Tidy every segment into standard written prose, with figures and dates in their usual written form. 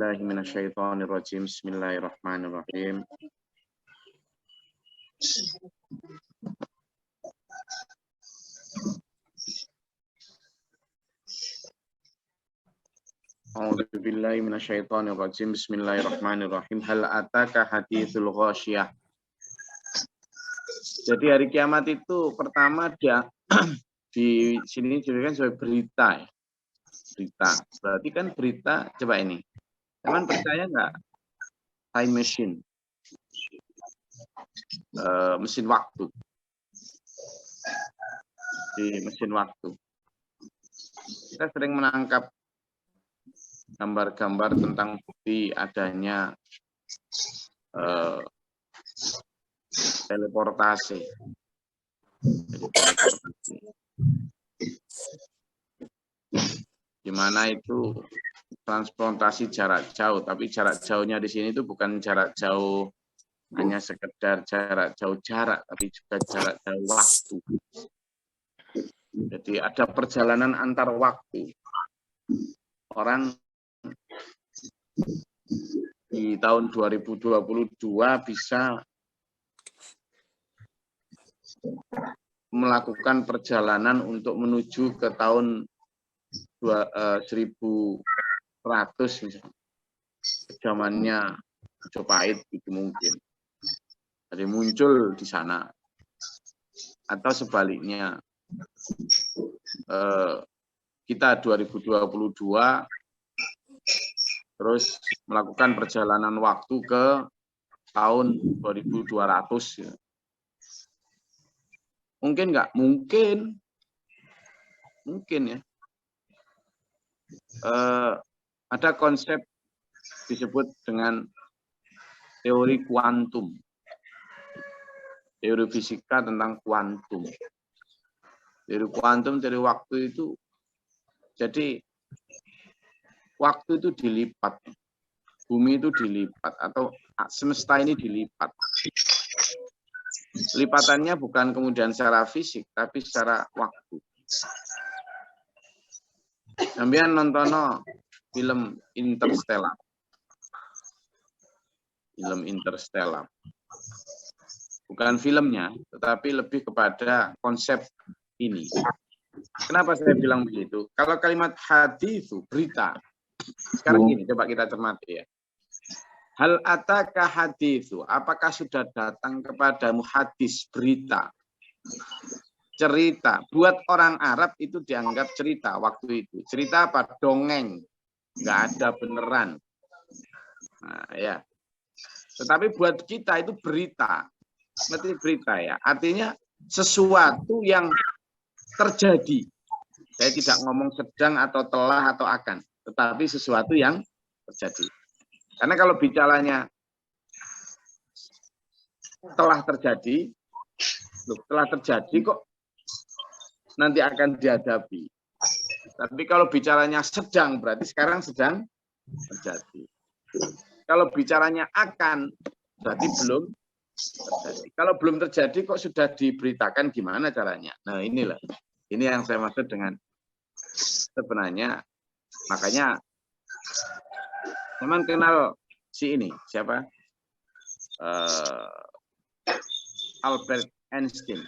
Minasyaitonirrajim. Bismillahirrahmanirrahim. A'udzubillahi minasyaitonirrajim. Bismillahirrahmanirrahim. Hal ataka haditsul ghasyiyah. Jadi hari kiamat itu pertama dia di sini diberikan sebagai berita. Berita. Berarti kan berita, coba ini. Teman percaya nggak? Time machine. Mesin waktu. Di mesin waktu. Kita sering menangkap gambar-gambar tentang bukti adanya teleportasi. Di mana itu transportasi jarak jauh, tapi jarak jauhnya di sini itu bukan jarak jauh hanya sekedar jarak jauh jarak, tapi juga jarak jauh waktu. Jadi ada perjalanan antar waktu. Orang di tahun 2022 bisa melakukan perjalanan untuk menuju ke tahun 1100 misalnya. Zamannya Majapahit itu mungkin. Jadi muncul di sana. Atau sebaliknya, kita 2022 terus melakukan perjalanan waktu ke tahun 2200. Ya. Mungkin nggak? Mungkin. Mungkin ya. Ada konsep disebut dengan teori kuantum. Teori fisika tentang kuantum. Teori kuantum, teori waktu itu, jadi waktu itu dilipat. Bumi itu dilipat, atau semesta ini dilipat. Lipatannya bukan kemudian secara fisik, tapi secara waktu. Sampeyan nonton film Interstellar. Film Interstellar. Bukan filmnya, tetapi lebih kepada konsep ini. Kenapa saya bilang begitu? Kalau kalimat hadis itu berita. Sekarang gini, coba kita cermati ya. Hal ataka haditsu, apakah sudah datang kepadamu hadis, berita, cerita? Buat orang Arab itu dianggap cerita waktu itu. Cerita apa? Dongeng, nggak ada beneran. Nah, ya. Tetapi buat kita itu berita, berarti berita ya. Artinya sesuatu yang terjadi. Saya tidak ngomong sedang atau telah atau akan, tetapi sesuatu yang terjadi. Karena kalau bicaranya telah terjadi kok nanti akan dihadapi. Tapi kalau bicaranya sedang, berarti sekarang sedang terjadi. Kalau bicaranya akan, berarti belum terjadi. Kalau belum terjadi kok sudah diberitakan, gimana caranya? Nah inilah, ini yang saya maksud dengan sebenarnya, makanya teman kenal si ini, siapa? Albert Einstein.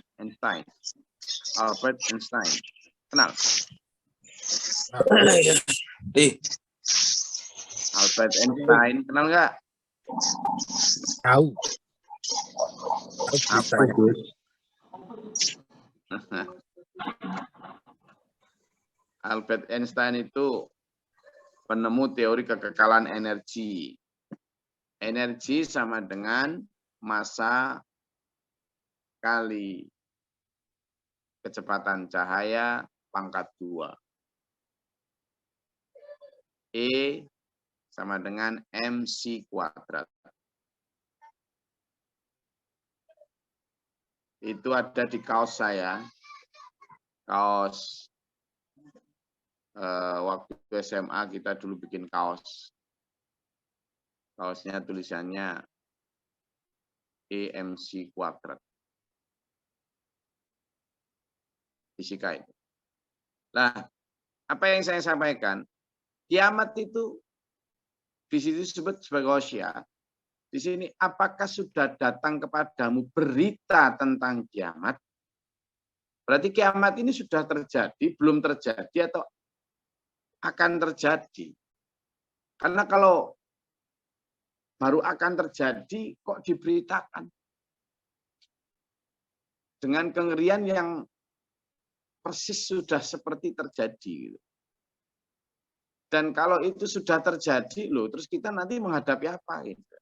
Albert Einstein. Kenal? Albert Einstein, kenal nggak? Tahu. Apa itu? Albert Einstein itu penemu teori kekekalan energi. Energi sama dengan massa kali kecepatan cahaya pangkat 2. E sama dengan mc². Itu ada di kaos saya. Kaos waktu SMA kita dulu bikin kaos. Kaosnya tulisannya EMC². Fisika itu. Nah, apa yang saya sampaikan? Kiamat itu di sini disebut sebagai ghasyiyah. Di sini apakah sudah datang kepadamu berita tentang kiamat? Berarti kiamat ini sudah terjadi, belum terjadi atau akan terjadi? Karena kalau baru akan terjadi kok diberitakan dengan kengerian yang persis sudah seperti terjadi. Dan kalau itu sudah terjadi loh, terus kita nanti menghadapi apa? Gitu.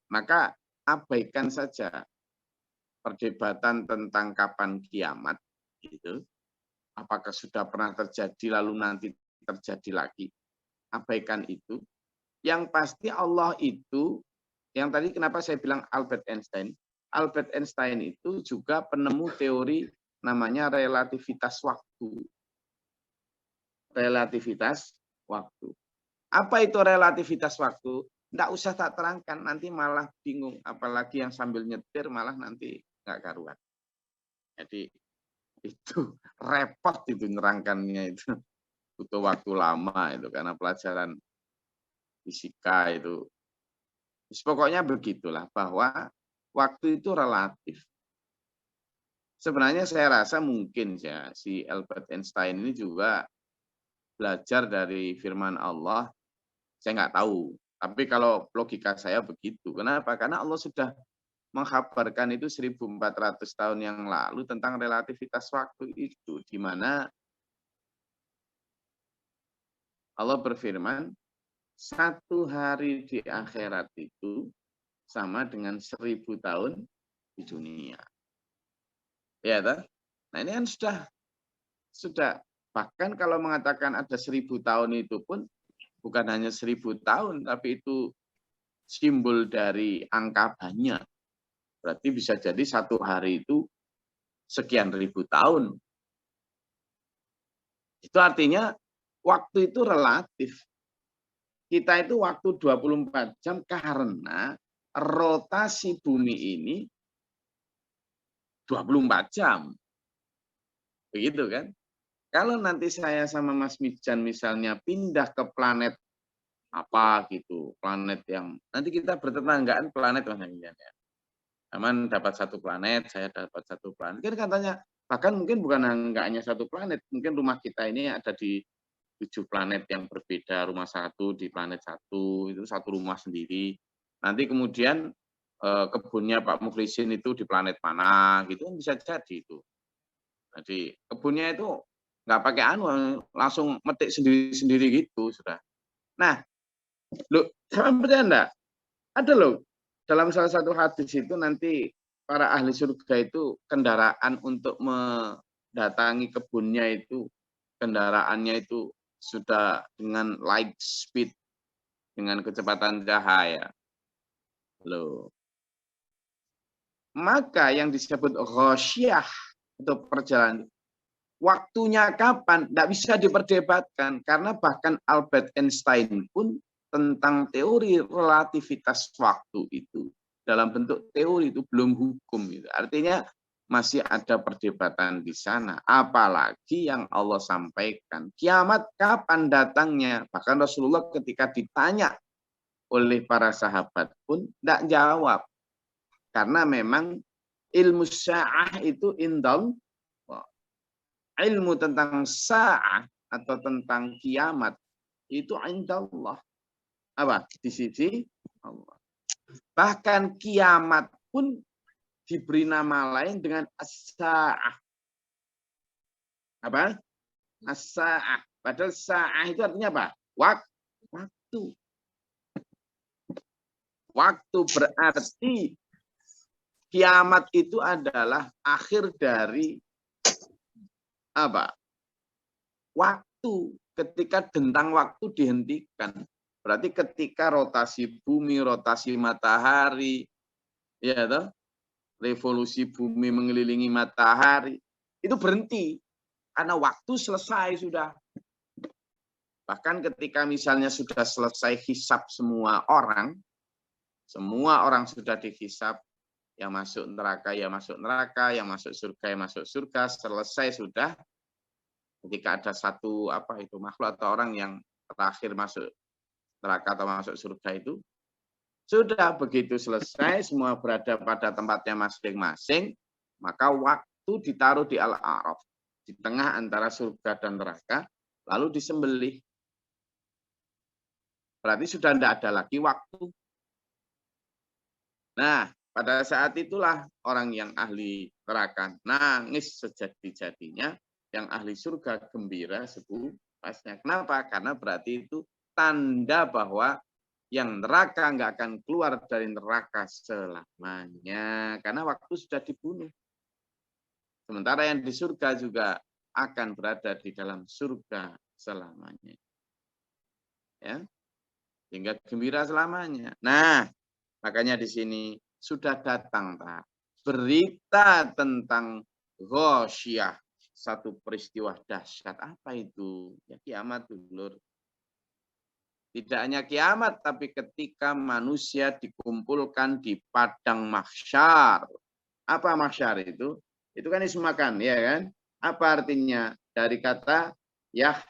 Maka abaikan saja perdebatan tentang kapan kiamat. Gitu. Apakah sudah pernah terjadi lalu nanti terjadi lagi? Abaikan itu. Yang pasti Allah itu, yang tadi kenapa saya bilang Albert Einstein. Albert Einstein itu juga penemu teori namanya relativitas waktu. Relativitas waktu. Apa itu relativitas waktu? Nggak usah tak terangkan, nanti malah bingung. Apalagi yang sambil nyetir malah nanti nggak karuan. Jadi itu repot itu nerangkannya itu. Butuh waktu lama itu karena pelajaran fisika itu. Pokoknya begitulah bahwa waktu itu relatif. Sebenarnya saya rasa mungkin ya si Albert Einstein ini juga belajar dari firman Allah. Saya nggak tahu. Tapi kalau logika saya begitu. Kenapa? Karena Allah sudah mengkhabarkan itu 1400 tahun yang lalu tentang relativitas waktu itu. Di mana Allah berfirman, satu hari di akhirat itu sama dengan 1000 tahun di dunia. Ya, toh? Nah ini kan sudah bahkan kalau mengatakan ada 1000 tahun itu pun bukan hanya 1000 tahun, tapi itu simbol dari angka banyak. Berarti bisa jadi satu hari itu sekian ribu tahun. Itu artinya waktu itu relatif. Kita itu waktu 24 jam karena rotasi bumi ini 24 jam. Begitu kan? Kalau nanti saya sama Mas Mijan misalnya pindah ke planet apa gitu, planet yang nanti kita bertetanggaan planet Mas Mijan ya. Aman dapat satu planet, saya dapat satu planet. Kan katanya bahkan mungkin bukan enggak hanya satu planet, mungkin rumah kita ini ada di 7 planet yang berbeda, rumah satu di planet satu, itu satu rumah sendiri. Nanti kemudian kebunnya Pak Mukhlisin itu di planet mana, gitu kan bisa jadi itu. Jadi kebunnya itu nggak pakai anu, langsung metik sendiri-sendiri gitu sudah. Nah, loh, sama percaya enggak? Ada loh, dalam salah satu hadis itu nanti para ahli surga itu kendaraan untuk mendatangi kebunnya itu, kendaraannya itu sudah dengan light speed, dengan kecepatan cahaya. Loh. Maka yang disebut ghasyiyah atau perjalanan, waktunya kapan? Tidak bisa diperdebatkan. Karena bahkan Albert Einstein pun tentang teori relativitas waktu itu, dalam bentuk teori itu belum hukum. Gitu. Artinya masih ada perdebatan di sana. Apalagi yang Allah sampaikan. Kiamat kapan datangnya? Bahkan Rasulullah ketika ditanya oleh para sahabat pun tidak jawab. Karena memang ilmu sya'ah itu indal. Ilmu tentang sa'ah atau tentang kiamat itu indallah. Apa? Di sisi Allah. Bahkan kiamat pun diberi nama lain dengan as-sa'ah. Apa? As-sa'ah. Padahal sa'ah itu artinya apa? Waktu. Waktu berarti kiamat itu adalah akhir dari apa? Waktu. Ketika dentang waktu dihentikan. Berarti ketika rotasi bumi, rotasi matahari, ya toh? Revolusi bumi mengelilingi matahari, itu berhenti. Karena waktu selesai sudah. Bahkan ketika misalnya sudah selesai hisab semua orang sudah dihisab, yang masuk neraka, yang masuk neraka, yang masuk surga, yang masuk surga, selesai sudah. Ketika ada satu makhluk atau orang yang terakhir masuk neraka atau masuk surga itu. Sudah begitu selesai, semua berada pada tempatnya masing-masing, maka waktu ditaruh di Al-A'raf, di tengah antara surga dan neraka, lalu disembelih. Berarti sudah tidak ada lagi waktu. Nah, pada saat itulah orang yang ahli neraka nangis sejadi-jadinya, yang ahli surga gembira sepuasnya. Kenapa? Karena berarti itu tanda bahwa yang neraka nggak akan keluar dari neraka selamanya. Karena waktu sudah dibunuh. Sementara yang di surga juga akan berada di dalam surga selamanya. Ya, hingga gembira selamanya. Nah, makanya di sini sudah datang Pak, berita tentang ghasyiyah, satu peristiwa dahsyat. Apa itu? Ya kiamat dulur. Tidak hanya kiamat, tapi ketika manusia dikumpulkan di padang mahsyar. Apa mahsyar itu? Itu kan isim makan, ya kan? Apa artinya? Dari kata yah,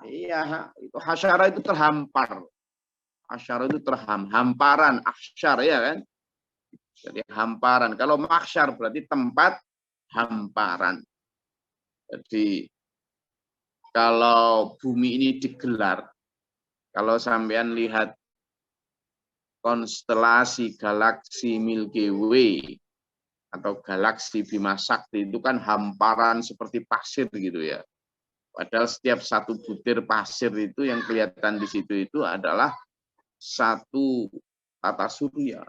iya, itu hasyara itu terhampar. Hasyara itu hamparan, ahsyar, ya kan? Jadi hamparan. Kalau mahsyar berarti tempat hamparan. Jadi kalau bumi ini digelar, kalau sampean lihat konstelasi galaksi Milky Way atau galaksi Bima Sakti itu kan hamparan seperti pasir gitu ya. Padahal setiap satu butir pasir itu yang kelihatan di situ itu adalah satu tata surya.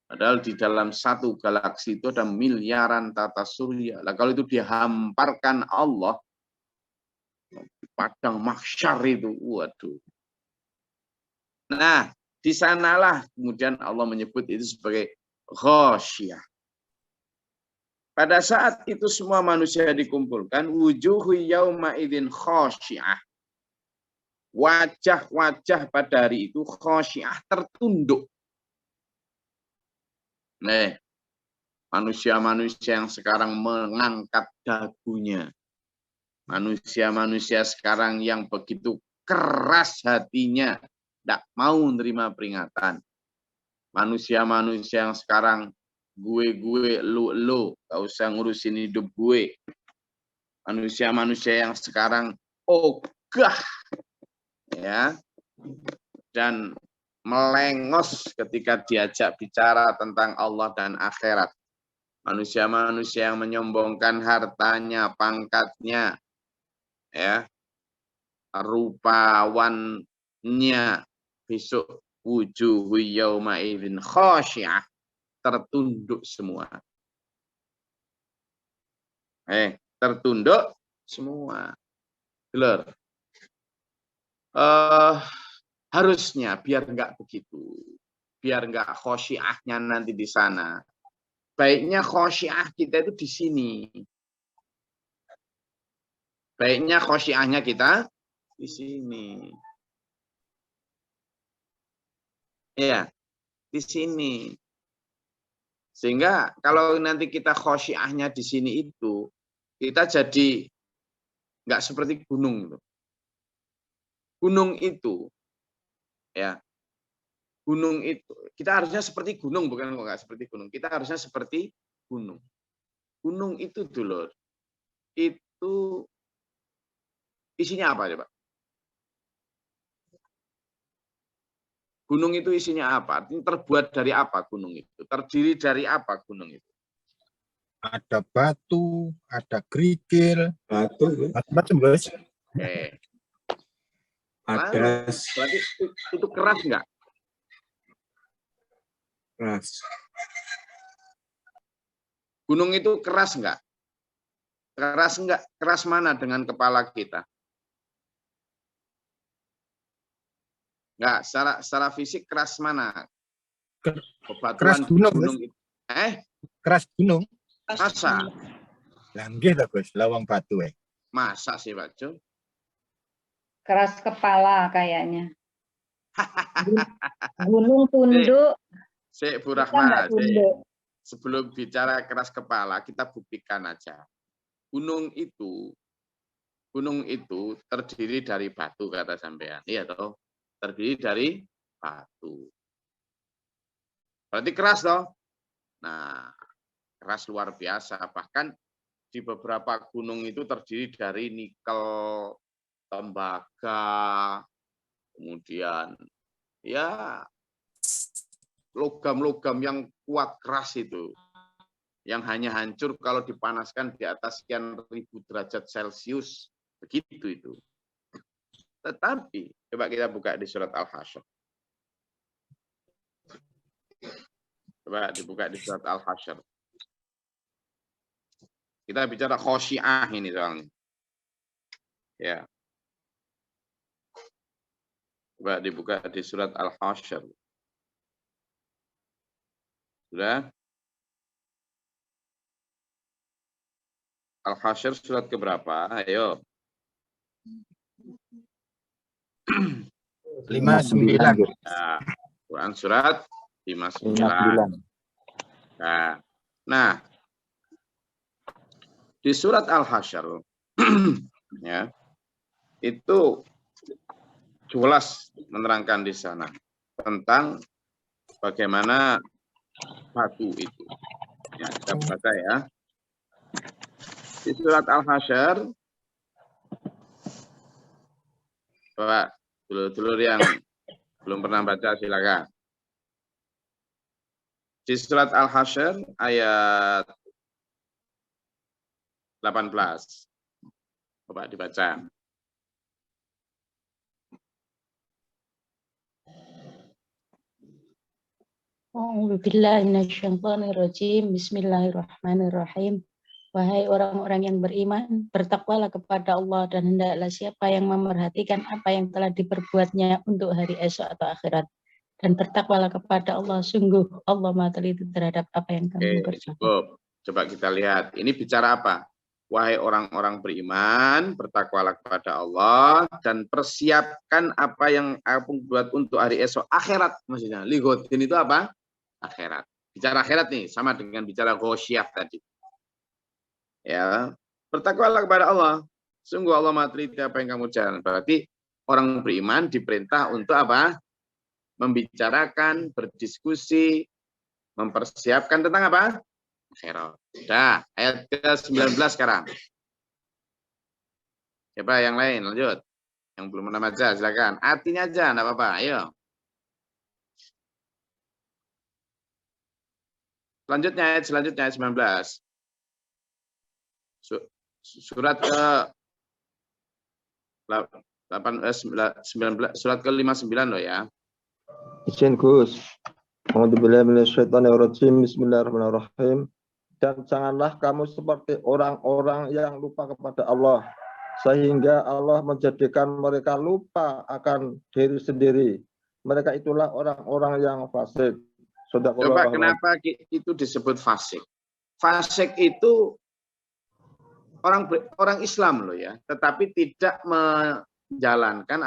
Padahal di dalam satu galaksi itu ada miliaran tata surya. Nah, kalau itu dihamparkan Allah, padang mahsyar itu, waduh. Nah, di sanalah kemudian Allah menyebut itu sebagai ghasyiyah. Pada saat itu semua manusia dikumpulkan, wujuhu yauma idzin khasyiyah. Wajah-wajah pada hari itu khasyiyah, tertunduk. Nih, manusia-manusia yang sekarang mengangkat dagunya. Manusia-manusia sekarang yang begitu keras hatinya, tidak mau menerima peringatan. Manusia-manusia yang sekarang gue, lu, gak usah ngurusin hidup gue. Manusia-manusia yang sekarang ogah, ya, dan melengos ketika diajak bicara tentang Allah dan akhirat. Manusia-manusia yang menyombongkan hartanya, pangkatnya, ya, rupawannya, besok wujuhu yauma idzin khasyiyah, tertunduk semua. Tertunduk semua. Benar. Harusnya biar enggak begitu. Biar enggak khasyiyahnya nanti di sana. Baiknya khasyiyah kita itu di sini. Baiknya khasyiyahnya kita di sini. Ya, di sini. Sehingga kalau nanti kita khasyiyahnya di sini itu, kita jadi nggak seperti gunung. Gunung itu, ya, gunung itu, kita harusnya seperti gunung, bukan nggak seperti gunung. Kita harusnya seperti gunung. Gunung itu dulu, itu isinya apa coba? Gunung itu isinya apa? Terbuat dari apa gunung itu? Terdiri dari apa gunung itu? Ada batu, ada kerikil, macam-macam, Bos. Oke. Ada Berarti itu keras enggak? keras. Gunung itu keras enggak? Keras enggak? Keras mana dengan kepala kita? Enggak, secara fisik keras mana? Keras gunung, itu. Keras gunung. Masa? Langgih lah, Bos, lawang batu. Masa sih, Pak Jo? Keras kepala kayaknya. Gunung tunduk. Bu Rahma, tunduk. sebelum bicara keras kepala, kita buktikan aja. Gunung itu gunung itu terdiri dari batu kata sampean. Iya toh? Terdiri dari batu. Berarti keras toh? Nah, keras luar biasa. Bahkan di beberapa gunung itu terdiri dari nikel, tembaga, kemudian ya logam-logam yang kuat keras itu. Yang hanya hancur kalau dipanaskan di atas sekian ribu derajat Celcius. Begitu itu. Tetapi, coba kita buka di surat Al-Hasyr. Coba dibuka di surat Al-Hasyr. Kita bicara khosyiah ini soalnya. Ya. Coba dibuka di surat Al-Hasyr. Sudah? Al-Hasyr surat keberapa? Ayo. 59. Nah, Quran surat 59. Nah, di surat Al-Hasyr ya, itu jelas menerangkan di sana tentang bagaimana batu itu. Ya, kita baca ya. Di surat Al-Hasyr, Pak, dulur-dulur yang belum pernah baca silakan. Di surat Al-Hasyr ayat 18. Coba dibaca. Bismillahirrahmanirrahim. Wahai orang-orang yang beriman, bertakwalah kepada Allah dan hendaklah siapa yang memerhatikan apa yang telah diperbuatnya untuk hari esok atau akhirat. Dan bertakwalah kepada Allah, sungguh Allah Maha Teliti terhadap apa yang kamu kerjakan. Coba kita lihat, ini bicara apa? Wahai orang-orang beriman, bertakwalah kepada Allah dan persiapkan apa yang aku buat untuk hari esok akhirat. Maksudnya, ligodin itu apa? Akhirat. Bicara akhirat nih, sama dengan bicara ghosyah tadi. Ya, bertakwalah kepada Allah. Sungguh Allah Maha Teliti apa yang kamu jalan. Berarti orang beriman diperintah untuk apa? Membicarakan, berdiskusi, mempersiapkan tentang apa? Akhirat. Dah, ayat ke-19 sekarang. Coba yang lain, lanjut. Yang belum pernah baca, silakan. Artinya aja, enggak apa-apa. Ayo. Selanjutnya, ayat 19. Surat ke 19, surat ke-59 loh ya. Izin Gus. Bismillahirrahmanirrahim. Dan janganlah kamu seperti orang-orang yang lupa kepada Allah, sehingga Allah menjadikan mereka lupa akan diri sendiri. Mereka itulah orang-orang yang fasik. Coba kenapa itu disebut fasik? Fasik itu orang Islam loh ya, tetapi tidak menjalankan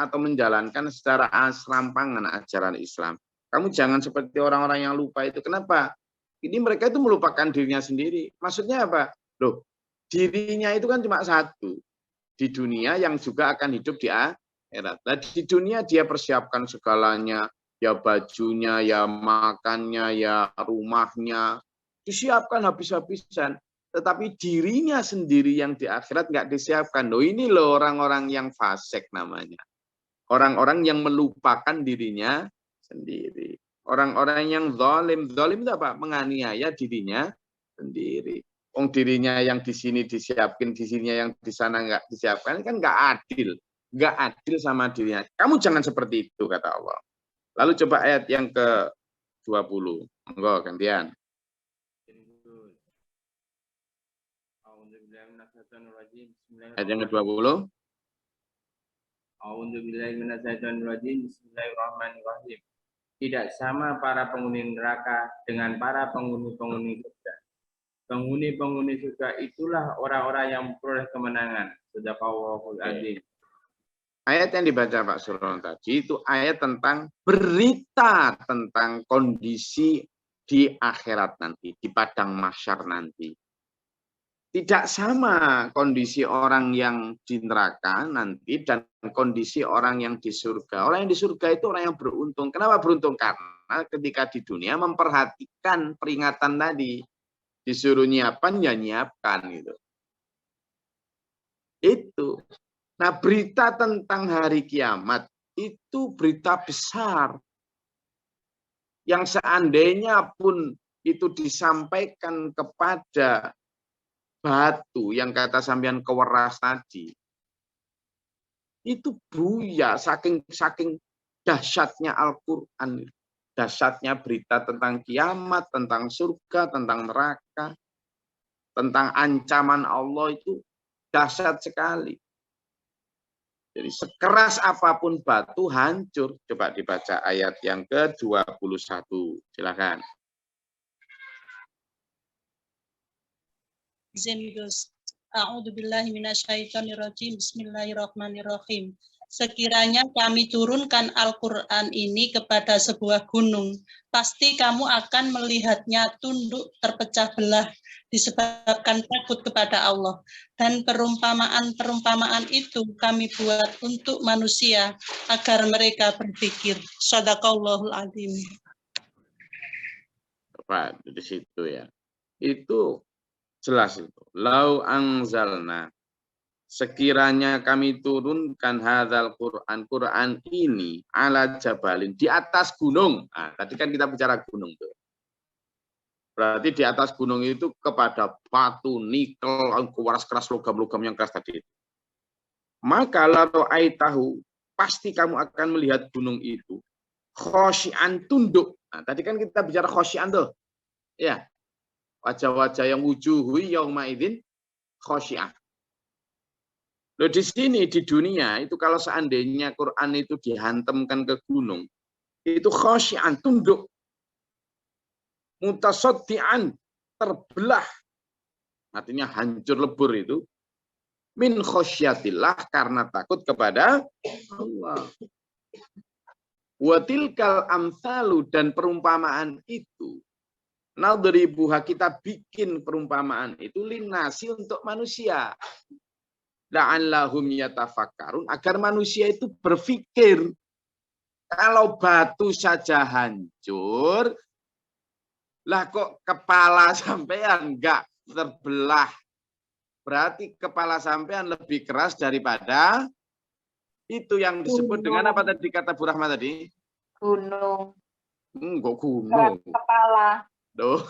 secara serampangan ajaran Islam. Kamu jangan seperti orang-orang yang lupa itu. Kenapa? Ini mereka itu melupakan dirinya sendiri. Maksudnya apa? Loh, dirinya itu kan cuma satu. Di dunia yang juga akan hidup di akhirat. Nah, di dunia dia persiapkan segalanya. Ya bajunya, ya makannya, ya rumahnya. Disiapkan habis-habisan. Tetapi dirinya sendiri yang di akhirat nggak disiapkan. Loh, ini loh orang-orang yang fasik namanya. Orang-orang yang melupakan dirinya sendiri. Orang-orang yang zalim. Zalim itu apa? Menganiaya dirinya sendiri. Dirinya yang di sini disiapkan, di sininya yang di sana nggak disiapkan, kan nggak adil. Nggak adil sama dirinya. Kamu jangan seperti itu, kata Allah. Lalu coba ayat yang ke-20. Enggak, gantian. Ayat yang ke-20. Bismillahirrahmanirrahim. Tidak sama para penghuni neraka dengan para penghuni-penghuni surga. Penghuni-penghuni surga itulah orang-orang yang memperoleh kemenangan. Shadaqallahul adzim. Ayat yang dibaca Pak Suron tadi itu ayat tentang berita tentang kondisi di akhirat nanti, di padang mahsyar nanti. tidak sama kondisi orang yang di neraka nanti dan kondisi orang yang di surga. Orang yang di surga itu orang yang beruntung. Kenapa beruntung? Karena ketika di dunia memperhatikan peringatan tadi. Disuruh nyiapkan, ya nyiapkan gitu. Itu. Nah, berita tentang hari kiamat itu berita besar. Yang seandainya pun itu disampaikan kepada batu yang kata sampean keweras tadi, itu buya saking dahsyatnya Al-Quran, dahsyatnya berita tentang kiamat, tentang surga, tentang neraka, tentang ancaman Allah itu dahsyat sekali. Jadi sekeras apapun batu hancur. Coba dibaca ayat yang ke-21. Silakan. A'udzubillahi minasyaitonirrajim. Bismillahirrahmanirrahim. Sekiranya kami turunkan Al-Quran ini kepada sebuah gunung, pasti kamu akan melihatnya tunduk terpecah belah disebabkan takut kepada Allah. Dan perumpamaan-perumpamaan itu kami buat untuk manusia agar mereka berpikir. Shadaqallahul adzim. Pak, di situ ya. Itu jelas itu. Lau anzalna, sekiranya kami turunkan hadzal Quran ini ala jabalin, di atas gunung. Nah, tadi kan kita bicara gunung tuh. Berarti di atas gunung itu kepada batu, nikel, keras logam-logam yang keras tadi. Maka lato aitahu, pasti kamu akan melihat gunung itu khosyian, tunduk. Nah, tadi kan kita bicara khosyian tuh. Ya. Wajah-wajah yang wujuhu yauma idzin khosyi'ah. Loh, di sini di dunia itu kalau seandainya Quran itu dihantamkan ke gunung, itu khosyi'an, tunduk. Mutasaddian, terbelah. Artinya hancur lebur itu. Min khosyatillah, karena takut kepada Allah. Wa tilkal amsalu, dan perumpamaan itu. Nadribuha, kita bikin perumpamaan itu linnasi, untuk manusia. La'allahum yatafakkarun, agar manusia itu berpikir. Kalau batu saja hancur, lah kok kepala sampean enggak terbelah. Berarti kepala sampean lebih keras daripada itu yang disebut dengan apa tadi kata Bu Rahma tadi? Gunung. Kok gunung? Keras kepala. Loh.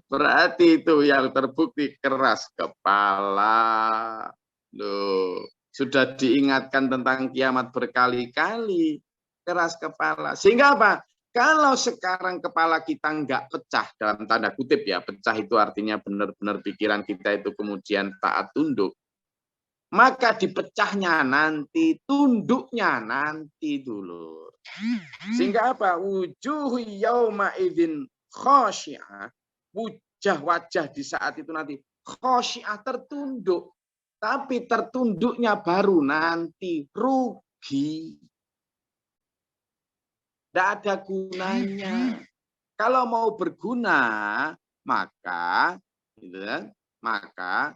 Berarti itu yang terbukti keras kepala. Loh, sudah diingatkan tentang kiamat berkali-kali, keras kepala. Sehingga apa? Kalau sekarang kepala kita nggak pecah, dalam tanda kutip ya, pecah itu artinya benar-benar pikiran kita itu kemudian taat tunduk. Maka dipecahnya nanti, tunduknya nanti dulu. Sehingga apa? Wujuh yauma idzin khosyi'ah, wajah di saat itu nanti khosyi'ah, tertunduk. Tapi tertunduknya baru nanti, rugi. Tidak ada gunanya. Kalau mau berguna, maka gitu kan, maka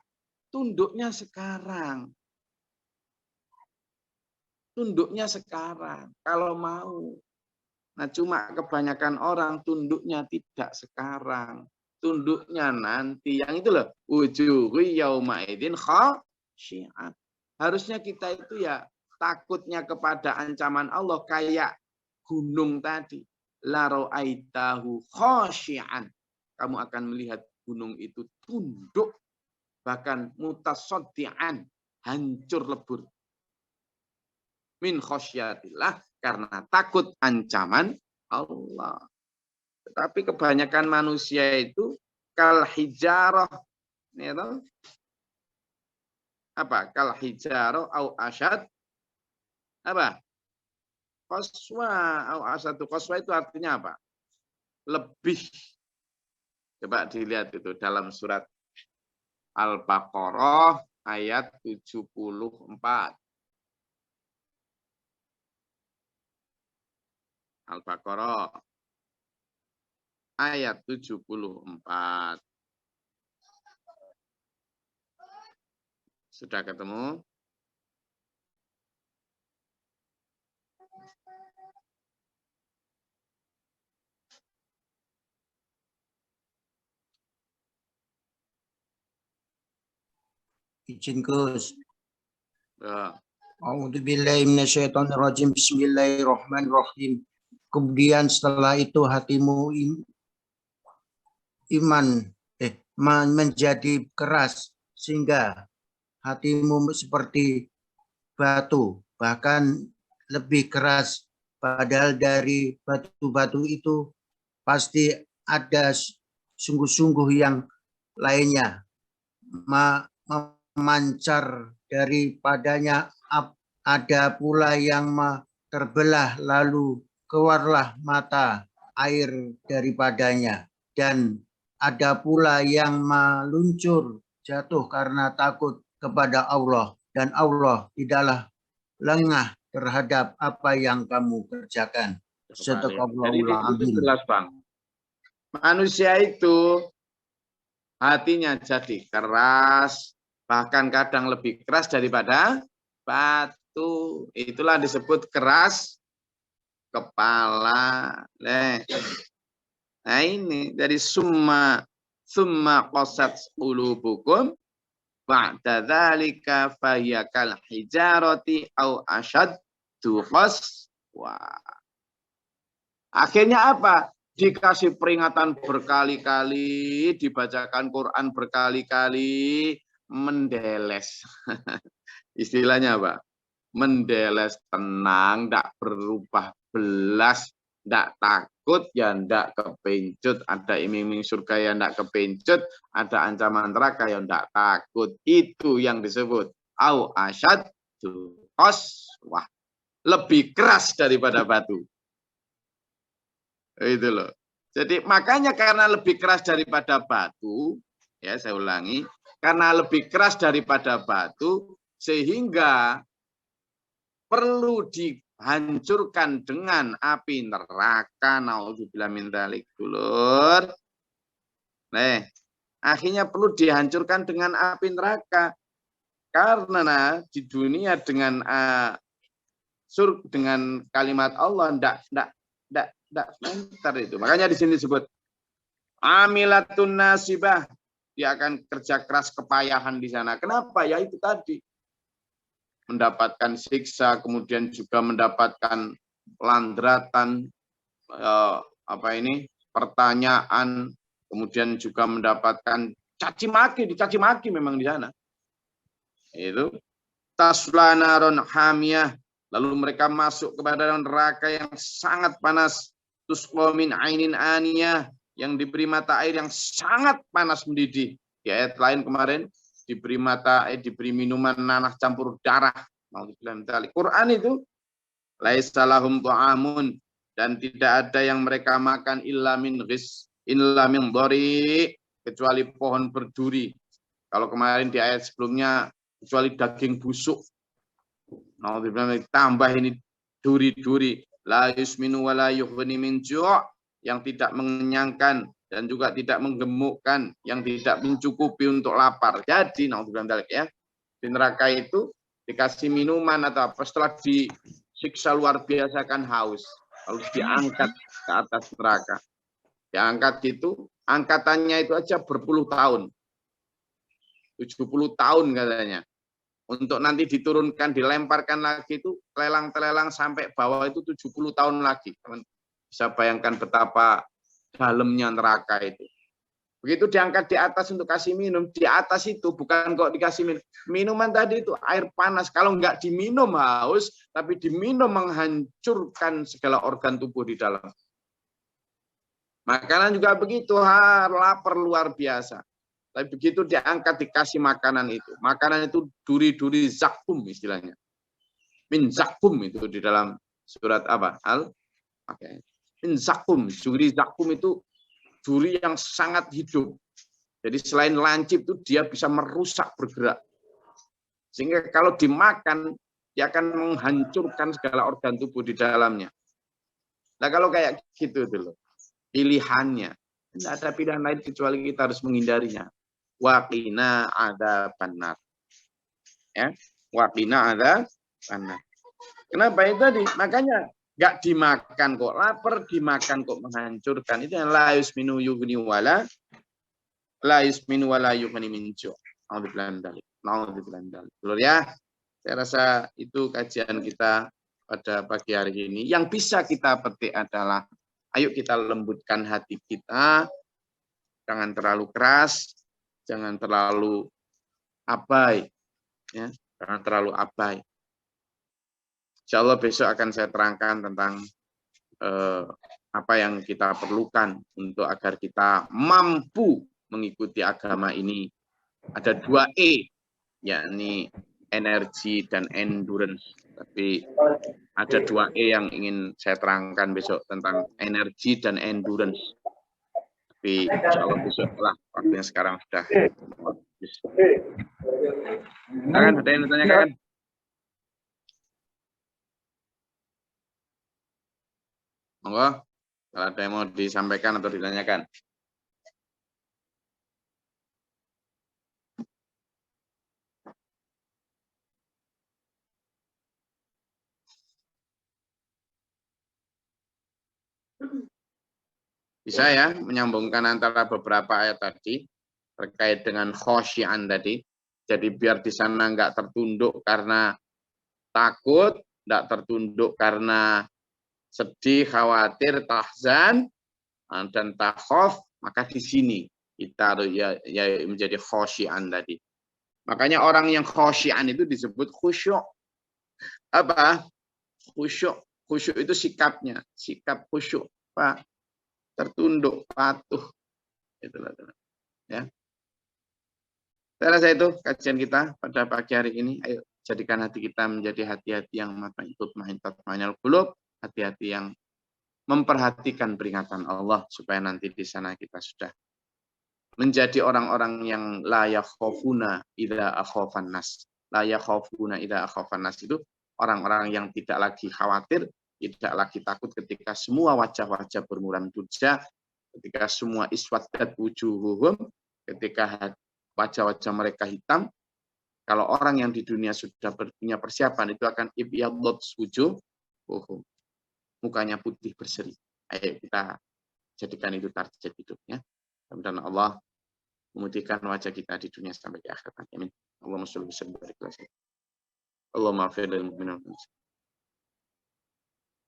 tunduknya sekarang. Tunduknya sekarang kalau mau. Nah, cuma kebanyakan orang tunduknya tidak sekarang. Tunduknya nanti. Yang itu loh. Wujuhu yauma idzin khosyi'ah. Harusnya kita itu ya takutnya kepada ancaman Allah kayak gunung tadi. La ra'aitahu khosyi'an. Kamu akan melihat gunung itu tunduk. Bahkan mutasaddian. Hancur lebur. Min khosyatillah, karena takut ancaman Allah. Tetapi kebanyakan manusia itu kal hijarah, ya, apa? Kal hijarah au asyad, apa? Qaswa au asadu qaswa itu artinya apa? Lebih. Coba dilihat itu dalam surat Al-Baqarah ayat 74. Al-Baqarah ayat 74. Sudah ketemu? Izin Gus. Ya. A'udzubillahi minasyaitonirrajim. Bismillahirrahmanirrahim. Kemudian setelah itu hatimu menjadi keras sehingga hatimu seperti batu, bahkan lebih keras, padahal dari batu-batu itu pasti ada sungguh-sungguh yang lainnya memancar daripadanya. Ada pula yang terbelah lalu keluarlah mata air daripadanya, dan ada pula yang meluncur jatuh karena takut kepada Allah, dan Allah tidaklah lengah terhadap apa yang kamu kerjakan. Jadi itu jelas, Bang. Manusia itu hatinya jadi keras, bahkan kadang lebih keras daripada batu. Itulah disebut keras kepala. Nah ini dari summa qasat qulubukum ba'da dzalika fahiya kal hijarati au ashaddu qaswa. Akhirnya apa? Dikasih peringatan berkali-kali, dibacakan Quran berkali-kali, mendeles. Istilahnya apa? Mendeles, tenang, tidak berubah belas, tidak takut, ya tidak kepencut. Ada iming-iming surga yang tidak kepencut, ada ancaman neraka yang tidak takut. Itu yang disebut au asyad qaswah. Lebih keras daripada batu. Itu loh. Jadi makanya karena lebih keras daripada batu, ya saya ulangi, karena lebih keras daripada batu, sehingga perlu dihancurkan dengan api neraka. Naudzubillah min dzalik, dulur. Nah, akhirnya perlu dihancurkan dengan api neraka. Karena di dunia dengan dengan kalimat Allah ndak mentar itu. Makanya di sini disebut amilatun nasibah. Dia akan kerja keras, kepayahan di sana. Kenapa? Ya itu tadi. Mendapatkan siksa, kemudian juga mendapatkan landratan, pertanyaan, kemudian juga mendapatkan caci maki, dicaci maki memang di sana. Itu tasla naron hamiyah, lalu mereka masuk kepada neraka yang sangat panas, tusqa min ainin aniyah, yang diberi mata air yang sangat panas mendidih. Di ayat lain kemarin diberi diberi minuman nanah campur darah. Quran itu laisa lahum ta'amun, dan tidak ada yang mereka makan illa min dhari, kecuali pohon berduri. Kalau kemarin di ayat sebelumnya kecuali daging busuk. Tambah ini duri-duri, la yusminu wa la yughni min ju', yang tidak mengenyangkan dan juga tidak menggemukkan, yang tidak mencukupi untuk lapar. Jadi ya, di neraka itu dikasih minuman atau apa, setelah disiksa luar biasa kan haus, lalu diangkat ke atas neraka. Diangkat itu, angkatannya itu aja berpuluh tahun. 70 tahun katanya. Untuk nanti diturunkan, dilemparkan lagi itu telelang-telelang sampai bawah itu 70 tahun lagi. Bisa bayangkan betapa dalamnya neraka itu. Begitu diangkat di atas untuk kasih minum, di atas itu bukan kok dikasih minum. Minuman tadi itu air panas. Kalau nggak diminum haus, tapi diminum menghancurkan segala organ tubuh di dalam. Makanan juga begitu, lapar luar biasa. Tapi begitu diangkat dikasih makanan itu. Makanan itu duri-duri zakum istilahnya. Min zakum itu di dalam surat apa? Min zakum. Duri zakum itu duri yang sangat hidup. Jadi selain lancip itu dia bisa merusak, bergerak. Sehingga kalau dimakan, dia akan menghancurkan segala organ tubuh di dalamnya. Nah kalau kayak gitu dulu, pilihannya. Tidak ada pilihan lain kecuali kita harus menghindarinya. Waqina adzabannar. Ya, waqina adzabannar. Kenapa itu tadi? Makanya nggak dimakan kok lapar, dimakan kok menghancurkan. Itu yang la yusminu yughni wala yughni min ju'. Naudzubillah ya. Saya rasa itu kajian kita pada pagi hari ini. Yang bisa kita petik adalah ayo kita lembutkan hati kita. Jangan terlalu keras, jangan terlalu abai, ya, jangan terlalu abai. Insya Allah besok akan saya terangkan tentang apa yang kita perlukan untuk agar kita mampu mengikuti agama ini. Ada 2 E, yakni energi dan endurance. Tapi ada 2 E yang ingin saya terangkan besok tentang energi dan endurance. Tapi insya Allah besok lah, waktunya sekarang sudah. Kan ada yang ditanyakan? Monggo, kalau ada yang mau disampaikan atau ditanyakan. Bisa ya menyambungkan antara beberapa ayat tadi terkait dengan khosyian tadi. Jadi biar di sana nggak tertunduk karena takut, nggak tertunduk karena sedih, khawatir, tahzan, dan takhof, maka di sini kita ya menjadi khosyian tadi. Makanya orang yang khosyian itu disebut khusyuk. Apa? Khusyuk. Khusyuk itu sikapnya, sikap khusyuk, Pak. Tertunduk, patuh. Itulah. Ya. Saya rasa itu kajian kita pada pagi hari ini. Ayo jadikan hati kita menjadi hati-hati yang tatma'innul qulub, hati-hati yang memperhatikan peringatan Allah supaya nanti di sana kita sudah menjadi orang-orang yang la yakhafuna idza akhafan nas. La yakhafuna idza akhafan nas itu orang-orang yang tidak lagi khawatir, tidak lagi takut ketika semua wajah-wajah bermuram durja, ketika semua iswaddat wujuhuhum, ketika wajah-wajah mereka hitam. Kalau orang yang di dunia sudah punya persiapan, itu akan ibyaddat wujuhuhum, mukanya putih berseri. Ayo kita jadikan itu target hidupnya. Mudah-mudahan Allah memutihkan wajah kita di dunia sampai di akhirat. Amin. Allahumma sholli wa sallim wa barik ala sayyidina. Allahumma ighfir lil mu'minina wal muslimin.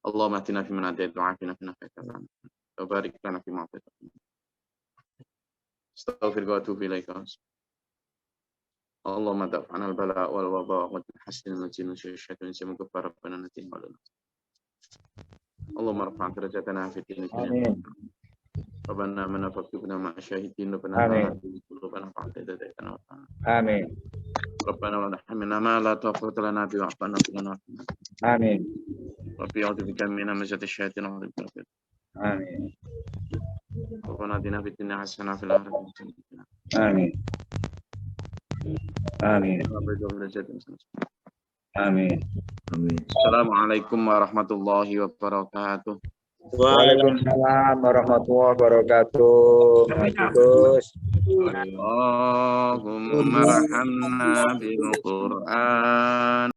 Allahumma atina fi man hadayt wa afina fi man afayt wa barik lana fi ma atayt. Astaghfiruka wa atubu ilaik. Allahumma daf'ana al-bala wal waba wa tahsin al-jinn wa syaitan insa mughfar rabbana natin wa lana. Allahumma rfa' darajatana fi din. Amin. Rabbana man faktubna ma syahidin rabbana qulubana fa'tadana. Amin. Rabbana wa rahmana ma la taqut lana bi wa'fana lana. Amin. Rabbi a'udzubika min hamazati syaitan wa a'udzu bika. Amin. Rabbana atina fid dunya hasanah wa fil akhirati hasanah. Amin. Amin. Amin. Amin. Assalamualaikum warahmatullahi wabarakatuh. Waalaikumsalam warahmatullahi wabarakatuh. Allahumma rahamna bil Qur'an.